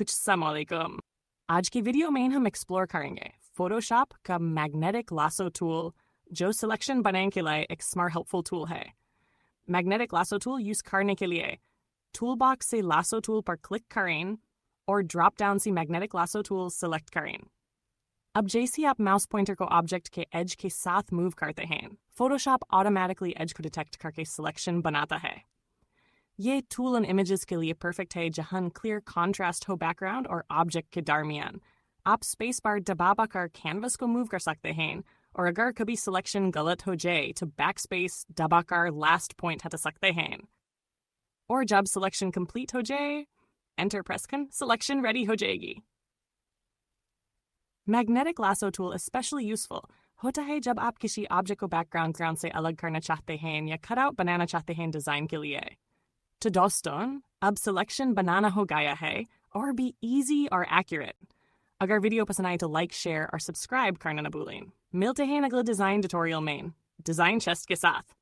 अस्सलामुअलैकुम। आज की वीडियो में हम एक्सप्लोर करेंगे फोटोशॉप का मैग्नेटिक लासो टूल, जो सिलेक्शन बनाने के लिए एक स्मार्ट हेल्पफुल टूल है। मैग्नेटिक लासो टूल यूज करने के लिए टूल बॉक्स से लासो टूल पर क्लिक करें और ड्रॉप डाउन से मैग्नेटिक लासो टूल सेलेक्ट करें। अब जैसे आप माउस पॉइंटर को ऑब्जेक्ट के एज के साथ मूव करते हैं, फोटोशॉप ऑटोमेटिकली एज को डिटेक्ट करके सिलेक्शन बनाता है। ये टूल इन इमेजेस के लिए परफेक्ट है जहां क्लियर कॉन्ट्रास्ट हो बैकग्राउंड और ऑब्जेक्ट के दरमियान। आप स्पेस बार दबाकर कैनवस को मूव कर सकते हैं, और अगर कभी सिलेक्शन गलत हो जाए तो बैक स्पेस दबाकर लास्ट पॉइंट हटा सकते हैं। और जब सिलेक्शन कंप्लीट हो जाए, एंटर प्रेस कर सिलेक्शन रेडी हो जाएगी। Magnetic lasso tool specially useful होता है जब आप किसी ऑब्जेक्ट को बैकग्राउंड से अलग करना चाहते हैं या कटआउट बनाना चाहते हैं डिज़ाइन के लिए। तो दोस्तों, अब सिलेक्शन बनाना हो गया है और भी इजी और एक्यूरेट। अगर वीडियो पसंद आए तो लाइक, शेयर और सब्सक्राइब करना न भूलें। मिलते हैं अगले डिज़ाइन ट्यूटोरियल में डिज़ाइन चेस्ट के साथ।